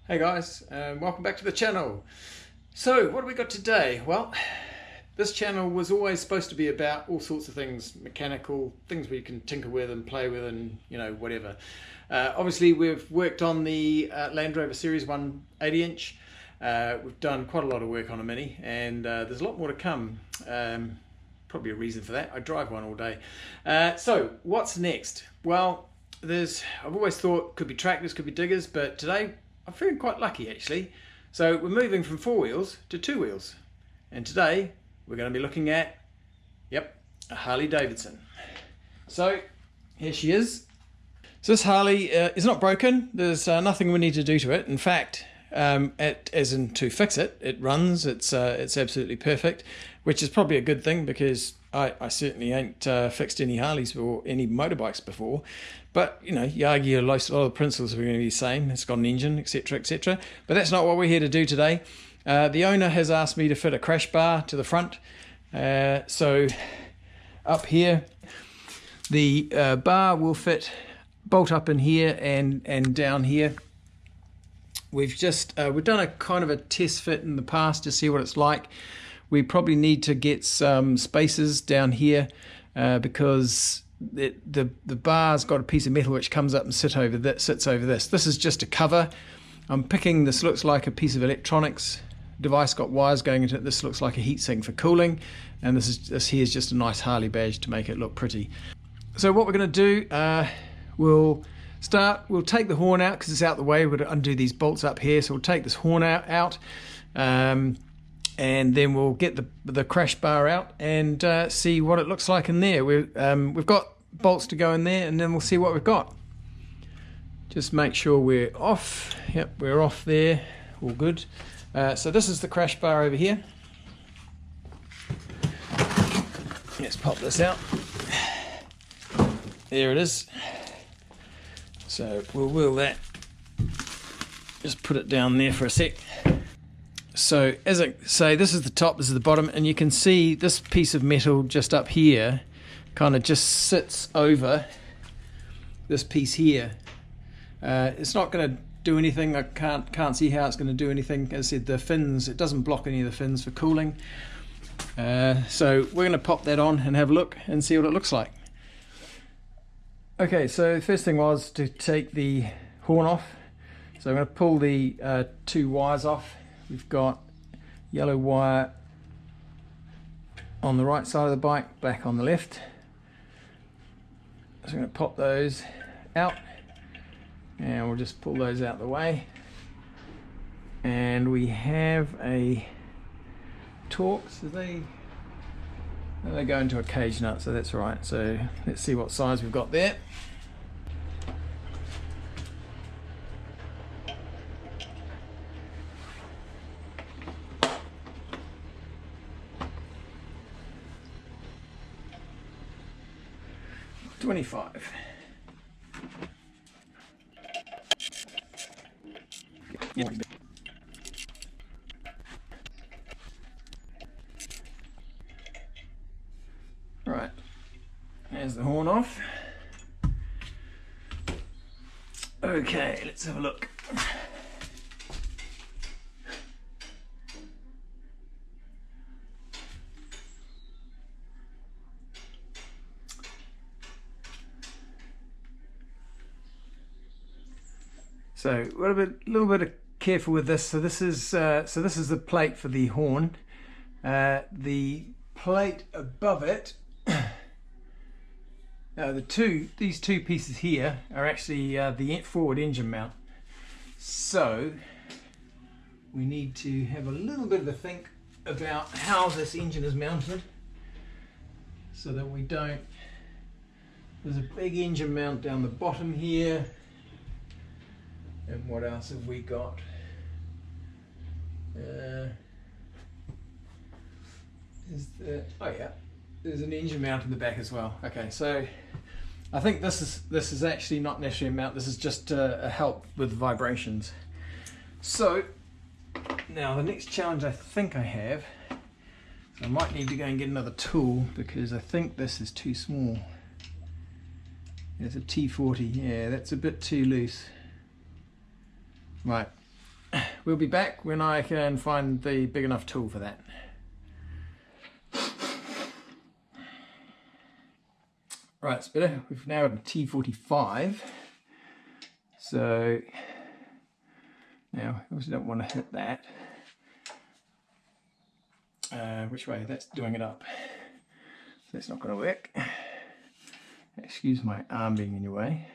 Hey guys, welcome back to the channel. So what have we got today? Well, this channel was always supposed to be about all sorts of things, mechanical, things where you can tinker with and play with and, you know, whatever. Obviously we've worked on the Land Rover Series 1 80-inch. We've done quite a lot of work on a Mini, and there's a lot more to come. Probably a reason for that. I drive one all day. So what's next? Well, I've always thought could be tractors, could be diggers, but today I'm feeling quite lucky actually. So we're moving from 4 wheels to 2 wheels. And today we're going to be looking at, yep, a Harley Davidson. So here she is. So this Harley is not broken. There's nothing we need to do to it. In fact, as in to fix it, it runs. It's absolutely perfect, which is probably a good thing because I certainly ain't fixed any Harleys or any motorbikes before. But, you know, you argue a lot of the principles are going to be the same. It's got an engine, etc., etc. But that's not what we're here to do today. The owner has asked me to fit a crash bar to the front. So up here, the bar will bolt up in here and down here. We've done a kind of a test fit in the past to see what it's like. We probably need to get some spacers down here because the bar's got a piece of metal which comes up and sits over this. This is just a cover. I'm picking, this looks like a piece of electronics device, got wires going into it. This looks like a heatsink for cooling, and this here is just a nice Harley badge to make it look pretty. So what we're going to do, we'll take the horn out because it's out the way. We're going to undo these bolts up here, so we'll take this horn out, and then we'll get the crash bar out and see what it looks like in there. We've got bolts to go in there, and then we'll see what we've got. Just make sure we're off. Yep, we're off there. All good. So this is the crash bar over here. Let's pop this out. There it is. So we'll wheel that. Just put it down there for a sec. So as I say, this is the top, this is the bottom, and you can see this piece of metal just up here kind of just sits over this piece here. It's not going to do anything. I can't see how it's going to do anything. As I said, the fins, it doesn't block any of the fins for cooling. So we're going to pop that on and have a look and see what it looks like. Okay, so the first thing was to take the horn off. So I'm going to pull the 2 wires off. We've got yellow wire on the right side of the bike, black on the left. So I'm going to pop those out, and we'll just pull those out of the way. And we have a torque, so they go into a cage nut, so that's all right. So let's see what size we've got there. $25. Right, there's the horn off. Okay, let's have a look. So a little bit of careful with this. So this is the plate for the horn. The plate above it. These two pieces here are actually the forward engine mount. So we need to have a little bit of a think about how this engine is mounted, so that we don't. There's a big engine mount down the bottom here. And what else have we got? There's an engine mount in the back as well. Okay, so I think this is actually not necessarily a mount. This is just a help with vibrations. So now the next challenge I think I have, I might need to go and get another tool because I think this is too small. It's a T40. Yeah, that's a bit too loose. Right, we'll be back when I can find the big enough tool for that. Right, it's better. We've now got a T45. So now, obviously don't want to hit that. Which way? That's doing it up. So that's not going to work. Excuse my arm being in your way.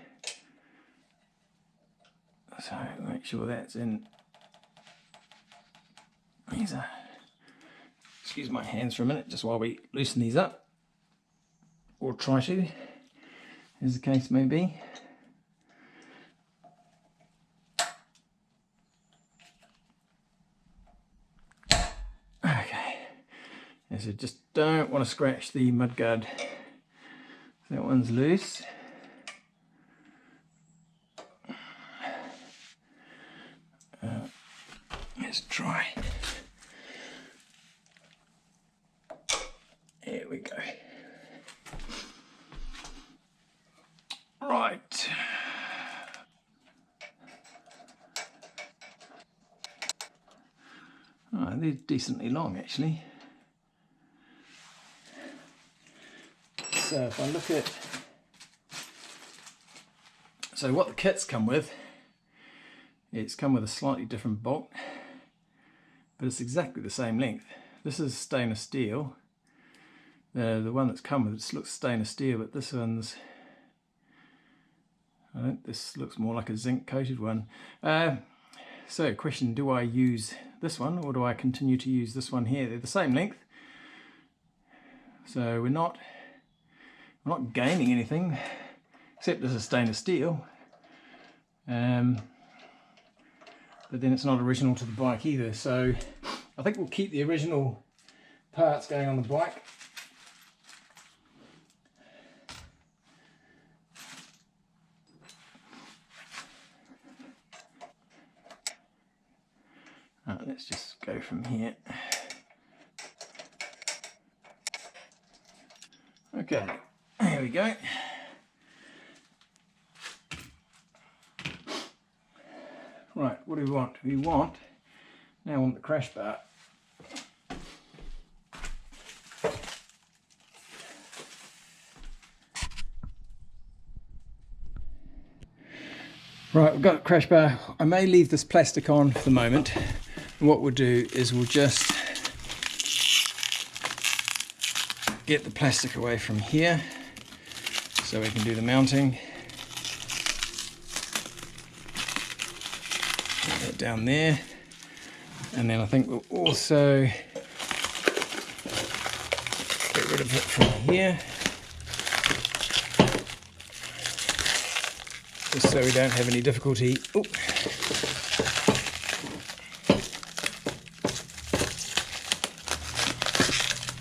So make sure that's in. Excuse my hands for a minute, just while we loosen these up. Or try to, as the case may be. Okay, so just don't want to scratch the mudguard. That one's loose. Let's try. There we go. Right. Oh, they're decently long actually. So if I look at, so what the kits come with, it's come with a slightly different bolt, but it's exactly the same length. This is stainless steel. The one that's come with it looks stainless steel, but this one's, I think this looks more like a zinc coated one. So question, do I use this one or do I continue to use this one here? They're the same length, so we're not gaining anything, except this is stainless steel. But then it's not original to the bike either, so I think we'll keep the original parts going on the bike. Let's just go from here. Okay, here we go. Right, what do we want? We want, now on the crash bar. Right, we've got a crash bar. I may leave this plastic on for the moment. And what we'll do is we'll just get the plastic away from here so we can do the mounting. Put that down there. And then I think we'll also get rid of it from here, just so we don't have any difficulty. Ooh.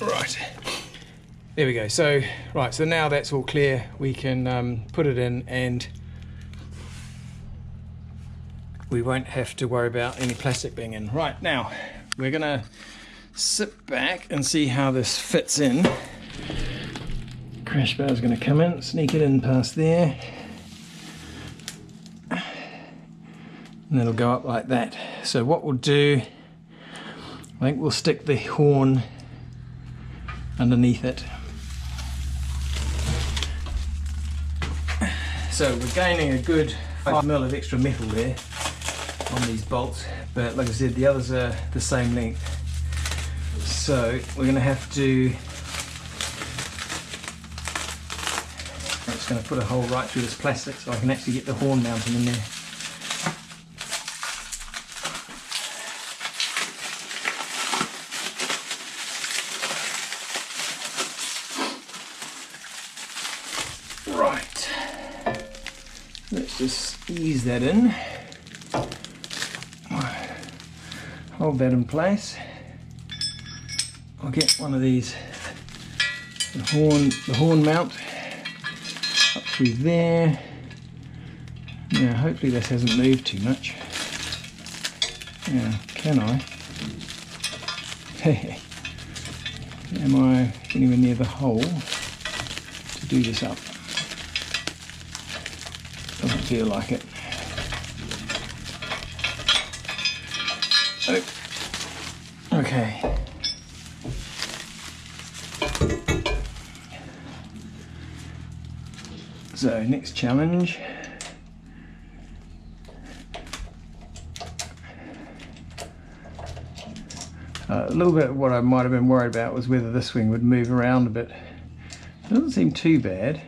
Right, there we go. So right, so now that's all clear, we can put it in and we won't have to worry about any plastic being in. Right, now we're gonna sit back and see how this fits in. Crash bar is gonna come in, sneak it in past there, and it'll go up like that. So what we'll do, I think we'll stick the horn underneath it. So we're gaining a good 5mm of extra metal there on these bolts, but like I said, the others are the same length. So we're going to have to, I'm just going to put a hole right through this plastic so I can actually get the horn mounting in there. Right, let's just ease that in, hold that in place. I'll get one of these, the horn mount up through there. Now hopefully this hasn't moved too much. Now, can I? Hey, am I anywhere near the hole to do this up? Doesn't feel like it. Oh. Okay. So next challenge. A little bit of what I might have been worried about was whether this wing would move around a bit. It doesn't seem too bad. I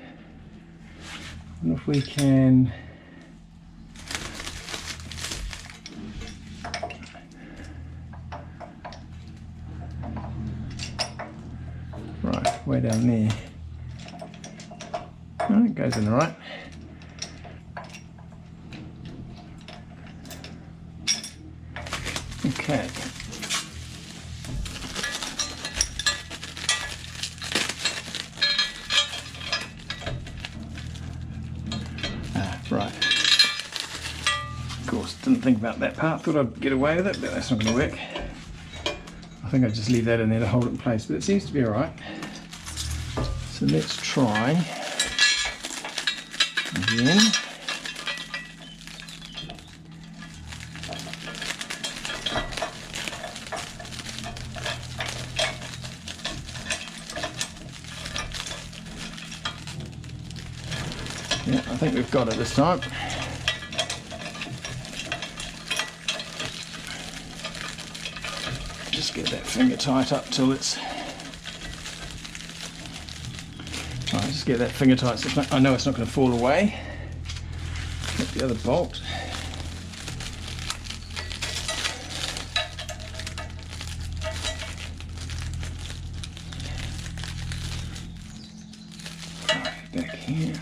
wonder if we can... Right, way down there. Oh, it goes in all right. Okay. Right. Of course, didn't think about that part. Thought I'd get away with it, but that's not going to work. I think I'd just leave that in there to hold it in place, but it seems to be all right. So let's try again. Yeah, I think we've got it this time. Just get that finger tight up till it's... Right, just get that finger tight so I know it's not going to fall away. Get the other bolt. Right, back here.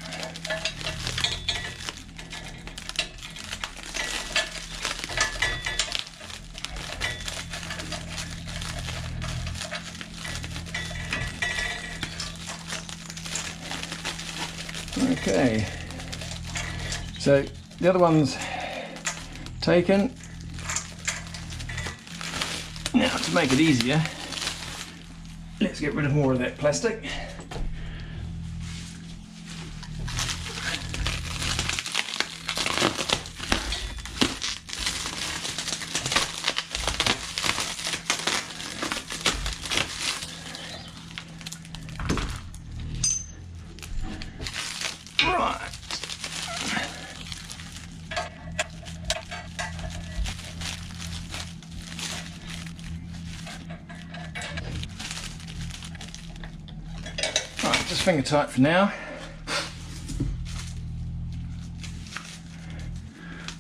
Okay, so the other one's taken. Now to make it easier, let's get rid of more of that plastic. Just finger tight for now.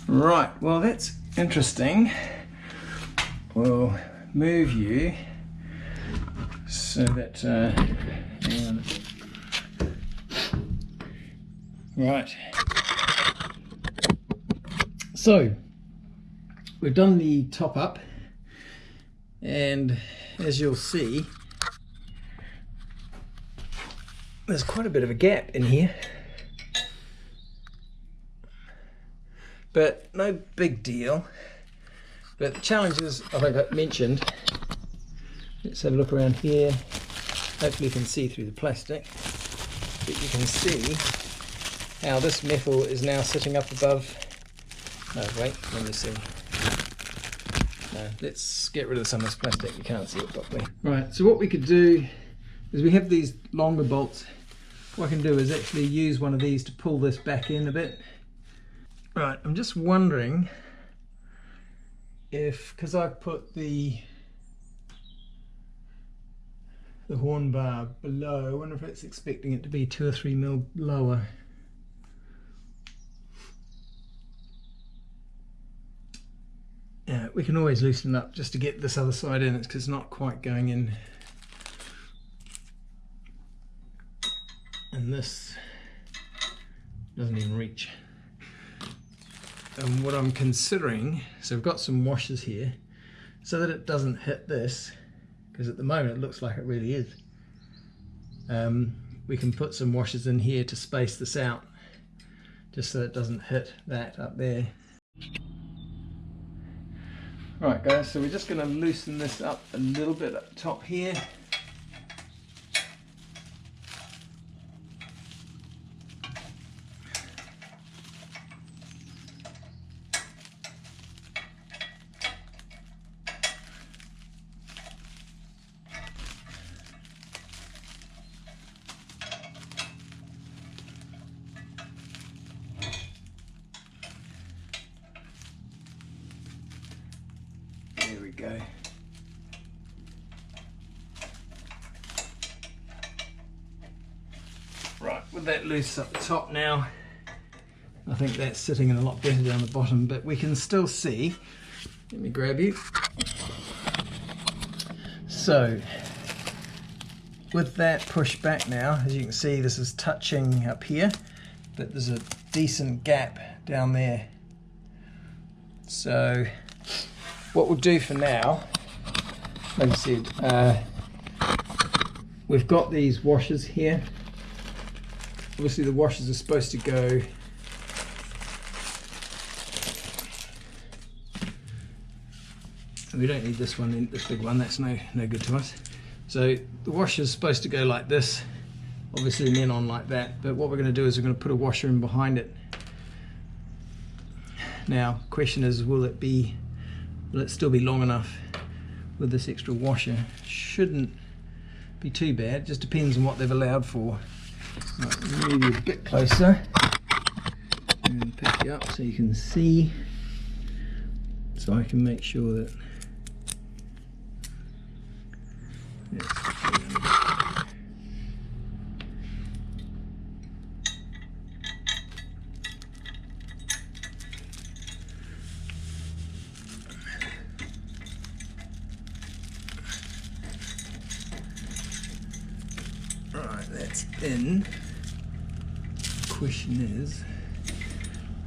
Right, well that's interesting. We'll move you so that hang on. Right. So we've done the top up, and as you'll see, there's quite a bit of a gap in here, but no big deal. But the challenge is, I think I mentioned, let's have a look around here. Hopefully you can see through the plastic, but you can see how this metal is now sitting up above. Oh wait, let me see. No, let's get rid of some of this plastic, you can't see it properly. Right, so what we could do is we have these longer bolts. What I can do is actually use one of these to pull this back in a bit. Right, I'm just wondering if, because I've put the horn bar below, I wonder if it's expecting it to be 2 or 3 mil lower. Yeah, we can always loosen it up just to get this other side in. It's because it's not quite going in. And this doesn't even reach. And what I'm considering, so I've got some washers here so that it doesn't hit this, because at the moment it looks like it really is. We can put some washers in here to space this out, just so it doesn't hit that up there. Right guys, so we're just going to loosen this up a little bit up top here. There we go. Right, with that loose up the top now, I think that's sitting in a lot better down the bottom, but we can still see. Let me grab you. So, with that pushed back now, as you can see, this is touching up here, but there's a decent gap down there. So, what we'll do for now, like I said, we've got these washers here. Obviously the washers are supposed to go we don't need this one, this big one, that's no good to us. So the washer is supposed to go like this, obviously, and then on like that, but what we're going to do is we're going to put a washer in behind it. Now, question is, will it still be long enough with this extra washer? Shouldn't be too bad, it just depends on what they've allowed for. Right, move you a bit closer and pick you up so you can see, so I can make sure that right, that's in. Question is,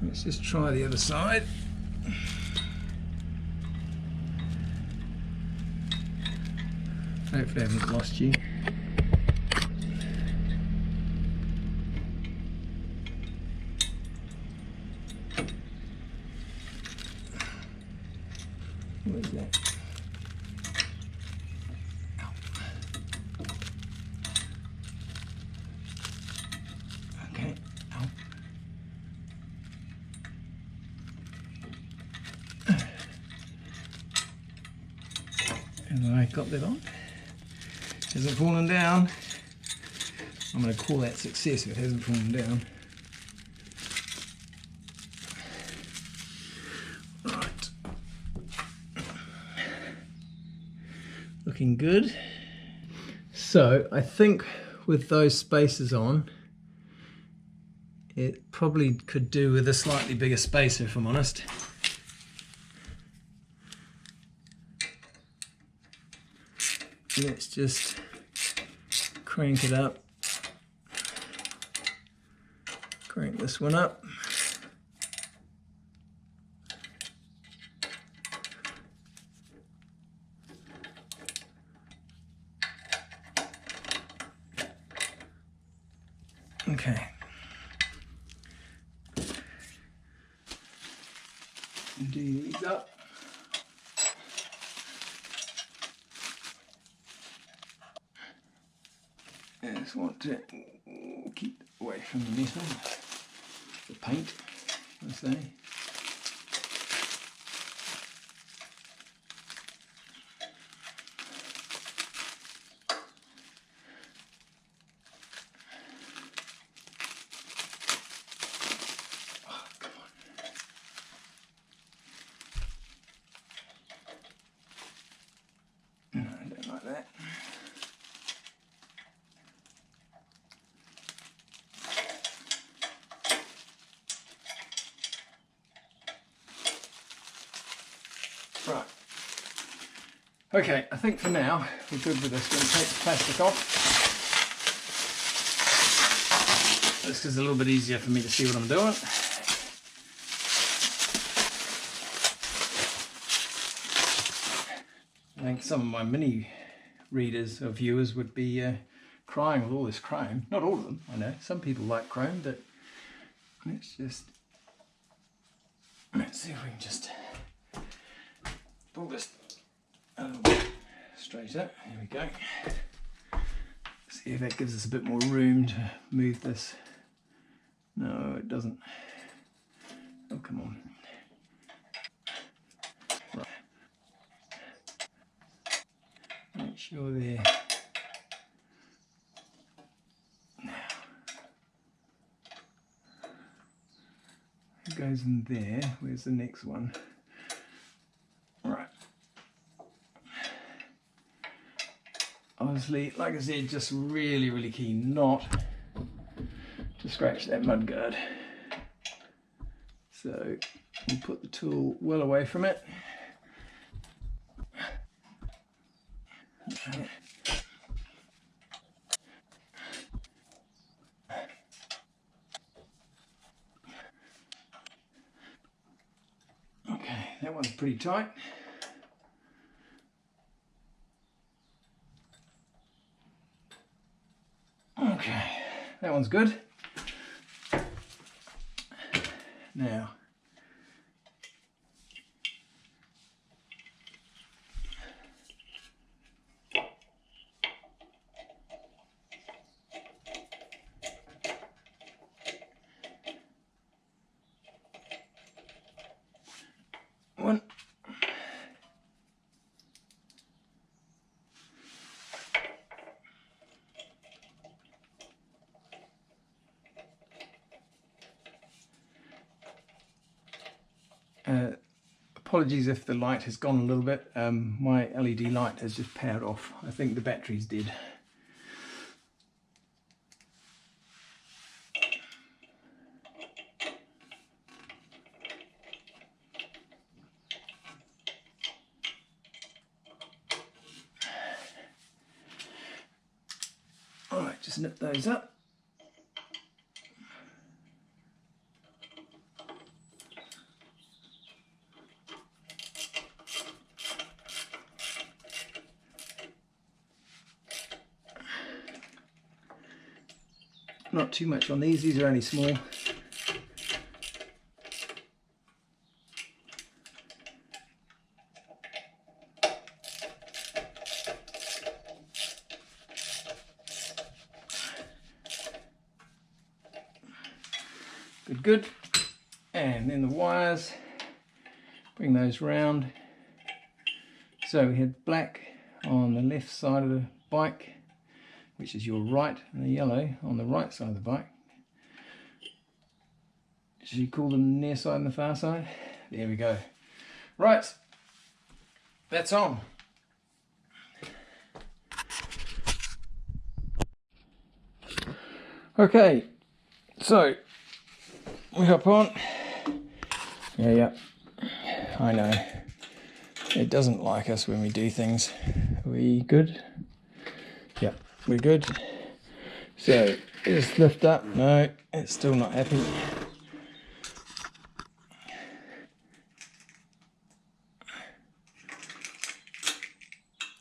let's just try the other side. Hopefully I haven't lost you. What is that? Okay. Ow. And I got that on. Hasn't fallen down. I'm going to call that success if it hasn't fallen down. Right. Looking good. So I think with those spacers on, it probably could do with a slightly bigger spacer, if I'm honest. Let's just crank it up. Crank this one up. Okay. Do these up. I just want to keep away from the metal, the paint, I say. Oh, come on. No, I don't like that. Right. Okay, I think for now we're good with this. We're going to take the plastic off. This is a little bit easier for me to see what I'm doing. I think some of my mini readers or viewers would be crying with all this chrome. Not all of them, I know. Some people like chrome, but let's see if we can just pull this a little bit straighter. Here we go. See if that gives us a bit more room to move this. No, it doesn't. Oh, come on. Right. Make sure there. Now. It goes in there. Where's the next one? Right. obviously, like I said, just really keen not to scratch that mudguard. So you put the tool well away from it. Okay, that one's pretty tight. Okay, that one's good. Now, one. Apologies if the light has gone a little bit. My LED light has just powered off. I think the battery's dead. All right, just nip those up. Not too much on these are only small. Good. And then the wires, bring those round. So we had black on the left side of the bike, which is your right, and the yellow on the right side of the bike. Should you call them the near side and the far side? There we go. Right, that's on. Okay, so we hop on. Yeah, I know. It doesn't like us when we do things. Are we good? Yeah, we're good. So just lift up. No, it's still not happy.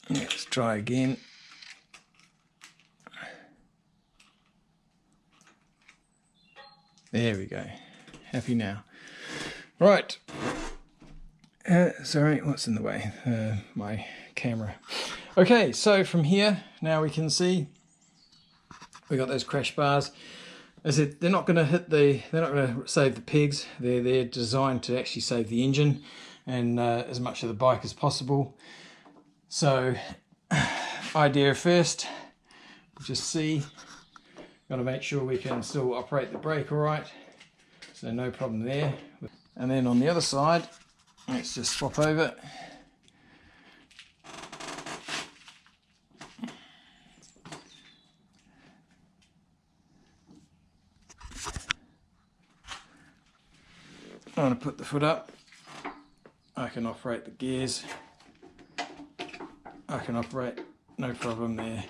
Let's try again. There we go. Happy now. Right. Sorry, what's in the way? My camera. Okay, so from here, now we can see we got those crash bars. As I said, they're not going to hit the, they're not going to save the pegs. They're designed to actually save the engine and as much of the bike as possible. So, idea first, just see. Got to make sure we can still operate the brake all right. So no problem there. And then on the other side, let's just swap over. I'm going to put the foot up. I can operate the gears. I can operate, no problem there.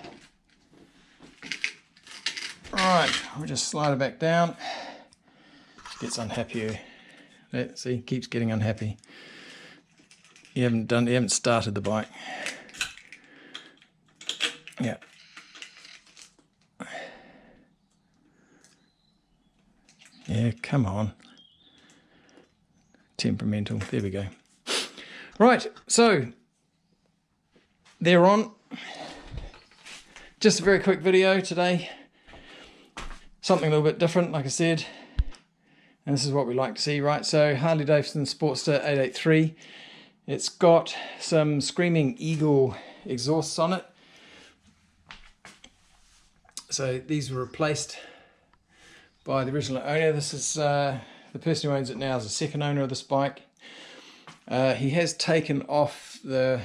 Right, we'll just slide it back down. Gets unhappier. Let's see, keeps getting unhappy. You haven't started the bike. Yeah. Yeah, come on. Temperamental. There we go. Right, so they're on. Just a very quick video today. Something a little bit different, like I said. And this is what we like to see, right? So Harley Davidson Sportster 883. It's got some Screaming Eagle exhausts on it. So these were replaced by the original owner. This is the person who owns it now is the second owner of this bike. He has taken off the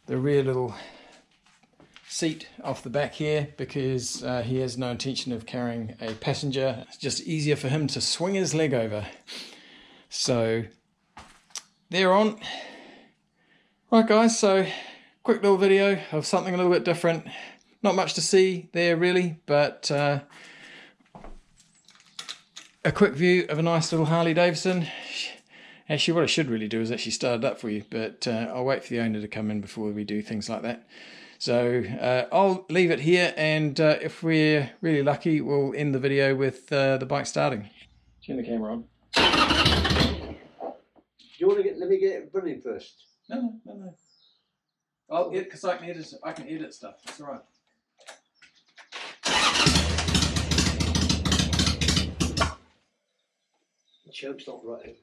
rear little seat off the back here because he has no intention of carrying a passenger. It's just easier for him to swing his leg over. So they're on. Right guys, so quick little video of something a little bit different. Not much to see there really, but a quick view of a nice little Harley Davidson. Actually, what I should really do is actually start it up for you, but I'll wait for the owner to come in before we do things like that. So I'll leave it here, and if we're really lucky, we'll end the video with the bike starting. Turn the camera on. Do you want to let me get it running first? No. I'll edit because I can edit stuff. It's all right. The choke's not right.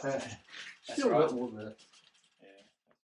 That's Still right. got more than that.